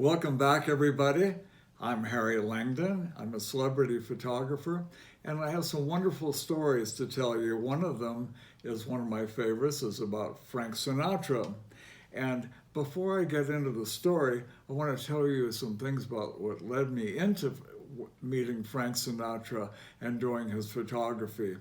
Welcome back, everybody. I'm Harry Langdon. I'm a celebrity photographer, and I have some wonderful stories to tell you. One of them is one of my favorites, is about Frank Sinatra. And before I get into the story, I want to tell you some things about what led me into meeting Frank Sinatra and doing his photography.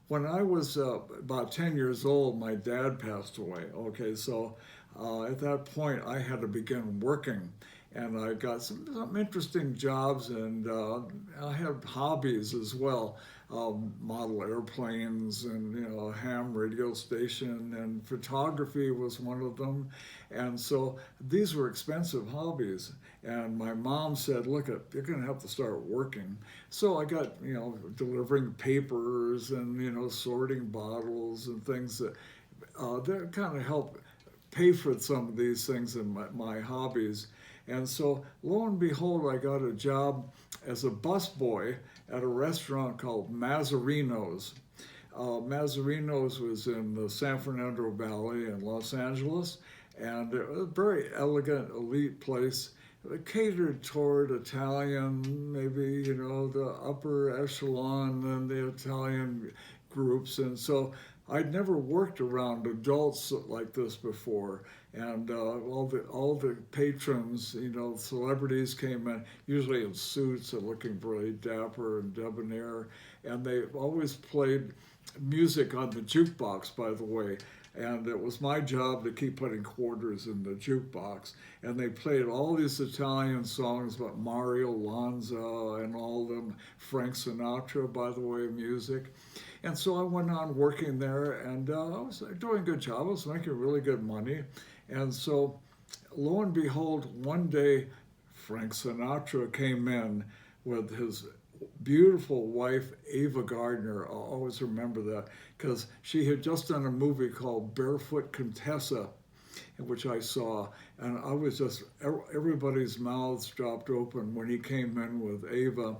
When I was about 10 years old, my dad passed away. Okay, so at that point, I had to begin working. And I got some interesting jobs, and I had hobbies as well. Model airplanes, and a ham radio station, and photography was one of them. And so these were expensive hobbies. And my mom said, "Look, you're going to have to start working." So I got delivering papers and sorting bottles and things that kind of helped pay for some of these things in my hobbies. And so, lo and behold, I got a job as a busboy at a restaurant called Mazzarino's. Mazzarino's was in the San Fernando Valley in Los Angeles, and a very elegant, elite place. Catered toward Italian, maybe, the upper echelon and the Italian groups. And so I'd never worked around adults like this before. And all the patrons, celebrities came in, usually in suits and looking really dapper and debonair. And they always played music on the jukebox, by the way. And it was my job to keep putting quarters in the jukebox. And they played all these Italian songs about Mario Lanza and all them, Frank Sinatra, by the way, music. And so I went on working there, and I was doing a good job. I was making really good money. And so, lo and behold, one day, Frank Sinatra came in with his beautiful wife, Ava Gardner. I'll always remember that because she had just done a movie called Barefoot Contessa, which I saw, and I was just, everybody's mouths dropped open when he came in with Ava.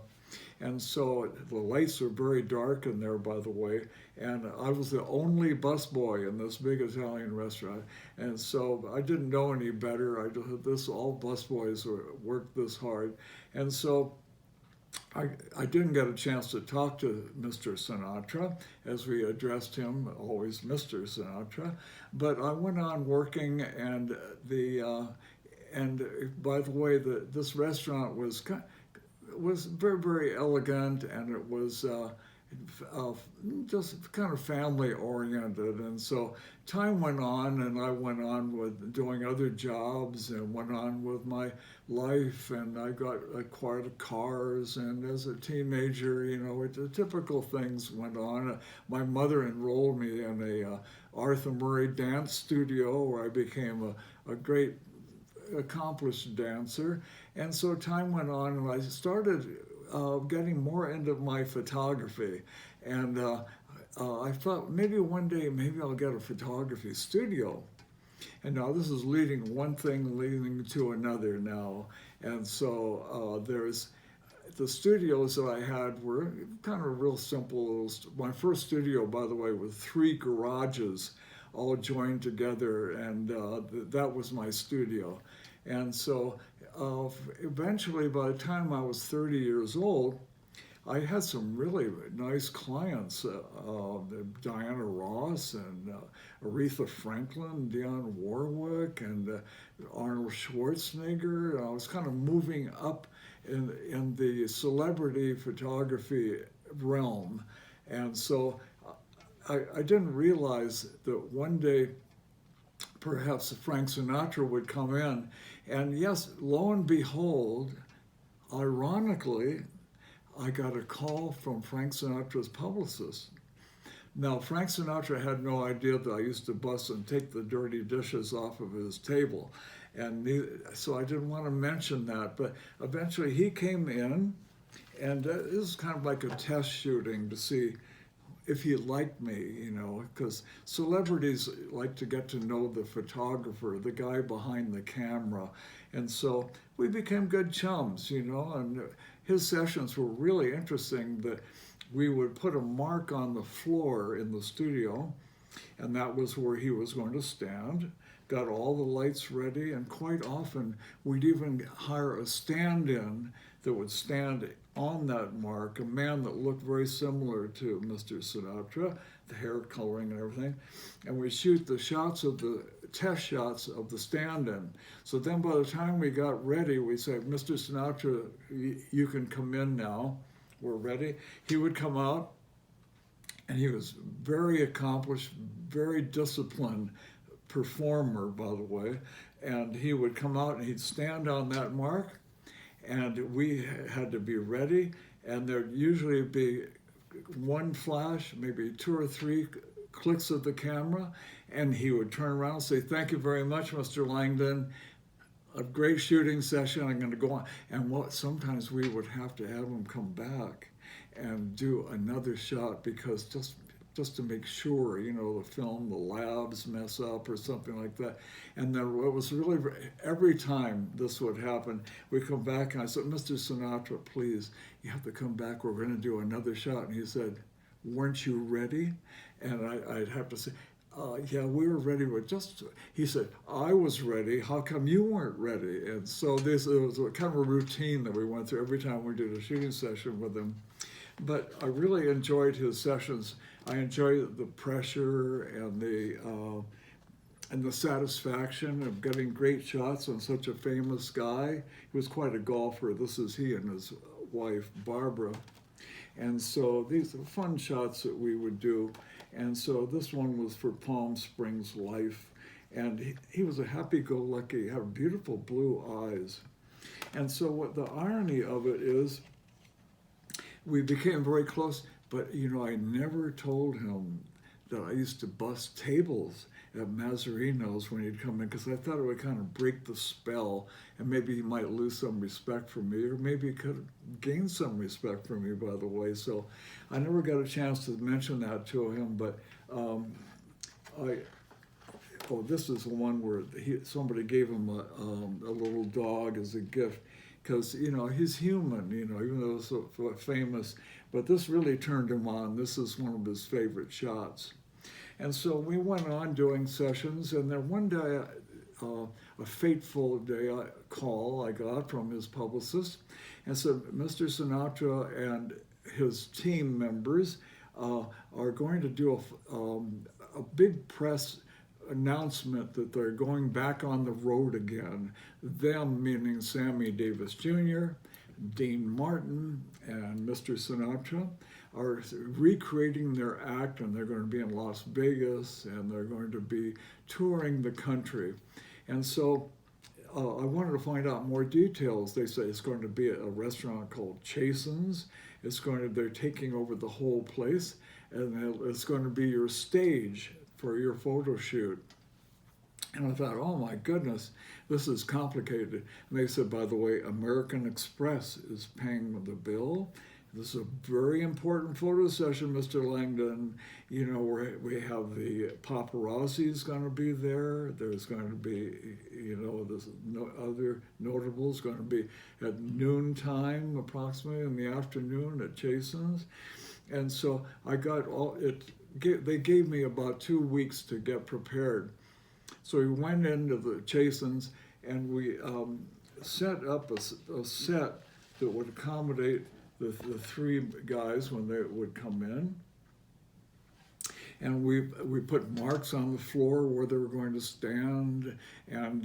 And so the lights were very dark in there, by the way, and I was the only busboy in this big Italian restaurant. And so I didn't know any better. All busboys worked this hard. And so I didn't get a chance to talk to Mr. Sinatra, as we addressed him, always Mr. Sinatra. But I went on working, and by the way, this restaurant was very, very elegant, and it was just kind of family oriented. And so time went on, and I went on with doing other jobs and went on with my life, and I got acquired cars, and as a teenager, the typical things went on. My mother enrolled me in a Arthur Murray dance studio, where I became a great accomplished dancer. And so time went on, and I started getting more into my photography. And I thought maybe one day, maybe I'll get a photography studio. And now this is leading one thing leading to another now. And so there's the studios that I had were kind of real simple. My first studio, by the way, with 3 garages all joined together, and that was my studio. And so eventually, by the time I was 30 years old, I had some really nice clients, Diana Ross and Aretha Franklin, Dionne Warwick, and Arnold Schwarzenegger. I was kind of moving up in the celebrity photography realm. And so I didn't realize that one day perhaps Frank Sinatra would come in. And yes, lo and behold, ironically, I got a call from Frank Sinatra's publicist. Now, Frank Sinatra had no idea that I used to bust and take the dirty dishes off of his table. And so I didn't want to mention that. But eventually he came in, and this is kind of like a test shooting to see if he liked me, because celebrities like to get to know the photographer, the guy behind the camera. And so we became good chums, and his sessions were really interesting. That we would put a mark on the floor in the studio, and that was where he was going to stand. got all the lights ready, and quite often we'd even hire a stand-in that would stand on that mark, a man that looked very similar to Mr. Sinatra, the hair coloring and everything, and we shoot the test shots of the stand-in. So then by the time we got ready, we said, Mr. Sinatra, you can come in now, we're ready. He would come out, and he was very accomplished, very disciplined performer, by the way, and he would come out and he'd stand on that mark, and we had to be ready, and there'd usually be one flash, maybe 2 or 3 clicks of the camera, and he would turn around and say, thank you very much, Mr. Langdon, a great shooting session, I'm going to go on. And sometimes we would have to have him come back and do another shot, because just to make sure, the film, the labs mess up or something like that. And then it was really, every time this would happen, we come back and I said, Mr. Sinatra, please, you have to come back. We're going to do another shot. And he said, weren't you ready? And I'd have to say, yeah, we were ready, but he said, I was ready. How come you weren't ready? And so it was a kind of a routine that we went through every time we did a shooting session with him. But I really enjoyed his sessions. I enjoyed the pressure and the satisfaction of getting great shots on such a famous guy. He was quite a golfer. This is he and his wife, Barbara. And so these are fun shots that we would do. And so this one was for Palm Springs Life. And he was a happy-go-lucky, had beautiful blue eyes. And so what the irony of it is, we became very close, but I never told him that I used to bust tables at Mazzarino's when he'd come in, because I thought it would kind of break the spell, and maybe he might lose some respect for me, or maybe he could gain some respect for me, by the way. So I never got a chance to mention that to him, but this is the one where somebody gave him a little dog as a gift, because he's human, even though he's so famous, but this really turned him on. This is one of his favorite shots. And so we went on doing sessions, and then one day, a fateful day call I got from his publicist, and said, Mr. Sinatra and his team members are going to do a big press announcement that they're going back on the road again. Them meaning Sammy Davis Jr., Dean Martin, and Mr. Sinatra are recreating their act, and they're going to be in Las Vegas, and they're going to be touring the country. And so I wanted to find out more details. They say it's going to be at a restaurant called Chasens. They're taking over the whole place, and it's going to be your stage for your photo shoot. And I thought, oh my goodness, this is complicated. And they said, by the way, American Express is paying the bill. This is a very important photo session, Mr. Langdon. We have the paparazzi's going to be there. There's going to be, there's other notables going to be at noontime, approximately in the afternoon at Chasens. And so I got they gave me about 2 weeks to get prepared. So we went into the Chasens, and we set up a set that would accommodate the 3 guys when they would come in. And we put marks on the floor where they were going to stand, and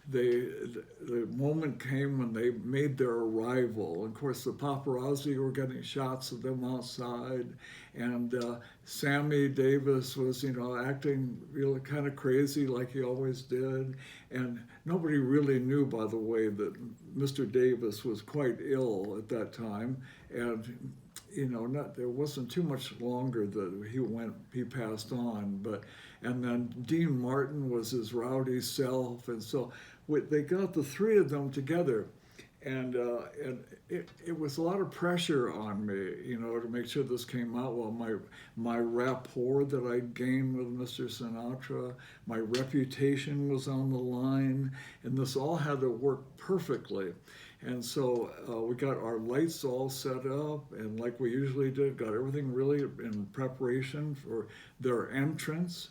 the moment came when they made their arrival. And of course, the paparazzi were getting shots of them outside, and Sammy Davis was, acting really kind of crazy like he always did. And nobody really knew, by the way, that Mr. Davis was quite ill at that time, and there wasn't too much longer that he passed on. And then Dean Martin was his rowdy self, and so they got the 3 of them together, and it was a lot of pressure on me, to make sure this came out well. My rapport that I gained with Mr. Sinatra, my reputation was on the line, and this all had to work perfectly. And so we got our lights all set up, and like we usually did, got everything really in preparation for their entrance.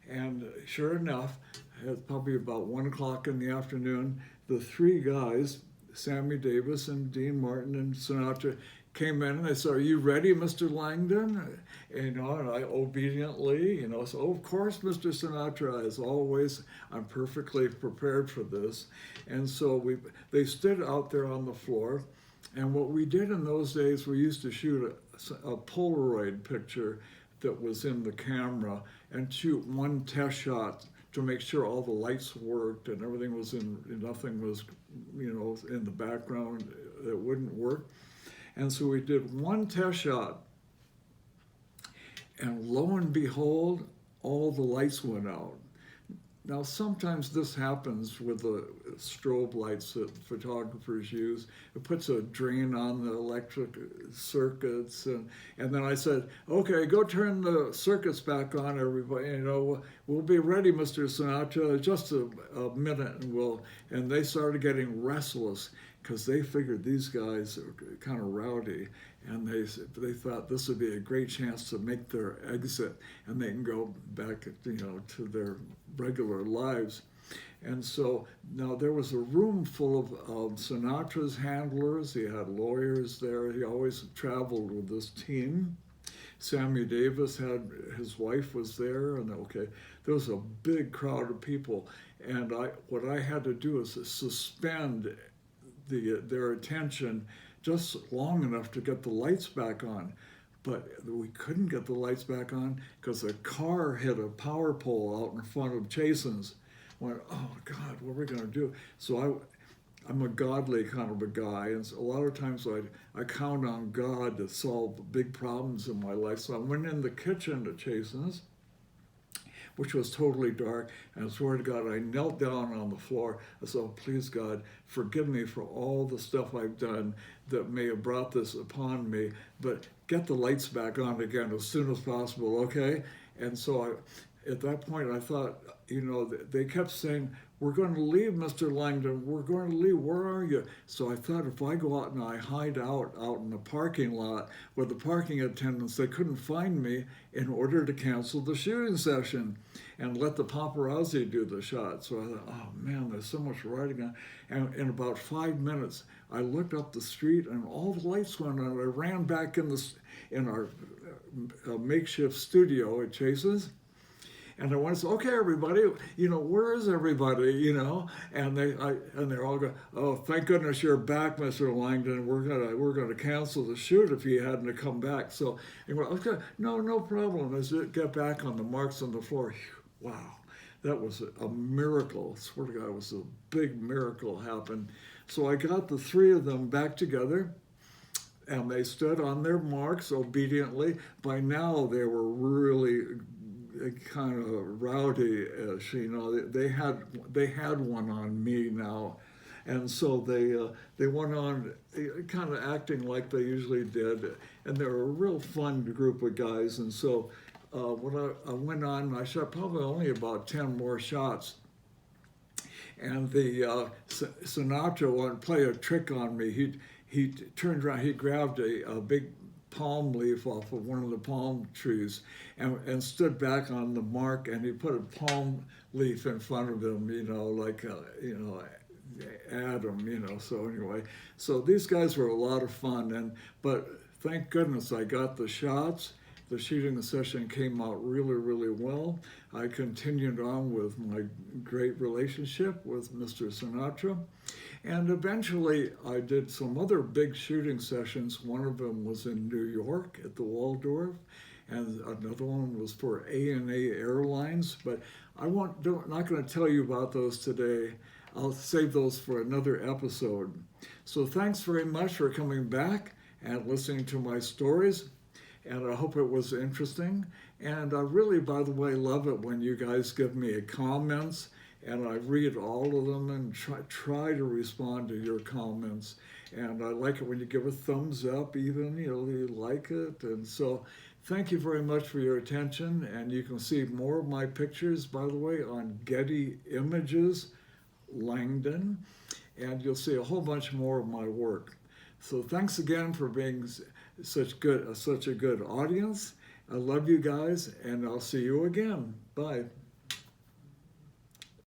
And sure enough, at probably about 1 o'clock in the afternoon, the three guys, Sammy Davis and Dean Martin and Sinatra, came in and they said, "Are you ready, Mr. Langdon?" And I obediently, so of course, Mr. Sinatra, as always, I'm perfectly prepared for this. And so they stood out there on the floor. And what we did in those days, we used to shoot a Polaroid picture that was in the camera and shoot one test shot to make sure all the lights worked and everything was nothing was, in the background that wouldn't work. And so we did one test shot, and lo and behold, all the lights went out. Now, sometimes this happens with the strobe lights that photographers use. It puts a drain on the electric circuits. And then I said, "Okay, go turn the circuits back on, everybody. We'll be ready, Mr. Sinatra, just a minute." And they started getting restless because they figured these guys are kind of rowdy. And they thought this would be a great chance to make their exit and they can go back, to their regular lives. And so now there was a room full of Sinatra's handlers. He had lawyers there. He always traveled with this team. Sammy Davis his wife was there, and there was a big crowd of people. And what I had to do is suspend their attention just long enough to get the lights back on. But we couldn't get the lights back on because a car hit a power pole out in front of Chasens. Went, "Oh God, what are we going to do?" So I'm a godly kind of a guy, and so a lot of times I count on God to solve big problems in my life. So I went in the kitchen to Chasens, which was totally dark, and I swear to God, I knelt down on the floor. I said, "Oh, please, God, forgive me for all the stuff I've done that may have brought this upon me, but get the lights back on again as soon as possible, okay?" And so at that point, I thought, they kept saying, "We're going to leave, Mr. Langdon. We're going to leave. Where are you?" So I thought if I go out and I hide out in the parking lot with the parking attendants, they couldn't find me in order to cancel the shooting session and let the paparazzi do the shot. So I thought, oh man, there's so much writing on. And in about 5 minutes, I looked up the street and all the lights went on. I ran back in our makeshift studio at Chase's. And I went and said, "Okay, everybody, where is everybody, And they're all going, "Oh, thank goodness you're back, Mr. Langdon. We're gonna cancel the shoot if you hadn't come back." So anyway, okay, no problem. As it get back on the marks on the floor, wow, that was a miracle. I swear to God, it was a big miracle happened. So I got the three of them back together. And they stood on their marks obediently. By now, they were really kind of rowdy-ish, They had one on me now, and so they went on kind of acting like they usually did, and they were a real fun group of guys. And so when I went on, I shot probably only about 10 more shots, and the Sinatra wanted to play a trick on me. He turned around, he grabbed a big palm leaf off of one of the palm trees and stood back on the mark, and he put a palm leaf in front of him, like Adam, so anyway. So these guys were a lot of fun, but thank goodness I got the shots. The shooting session came out really, really well. I continued on with my great relationship with Mr. Sinatra. And eventually I did some other big shooting sessions. One of them was in New York at the Waldorf, and another one was for A&A Airlines. But I'm not going to tell you about those today. I'll save those for another episode. So thanks very much for coming back and listening to my stories. And I hope it was interesting. And I really, by the way, love it when you guys give me comments. And I read all of them and try to respond to your comments. And I like it when you give a thumbs up, even, you like it. And so thank you very much for your attention. And you can see more of my pictures, by the way, on Getty Images, Langdon. And you'll see a whole bunch more of my work. So thanks again for being such a good audience. I love you guys, and I'll see you again. Bye.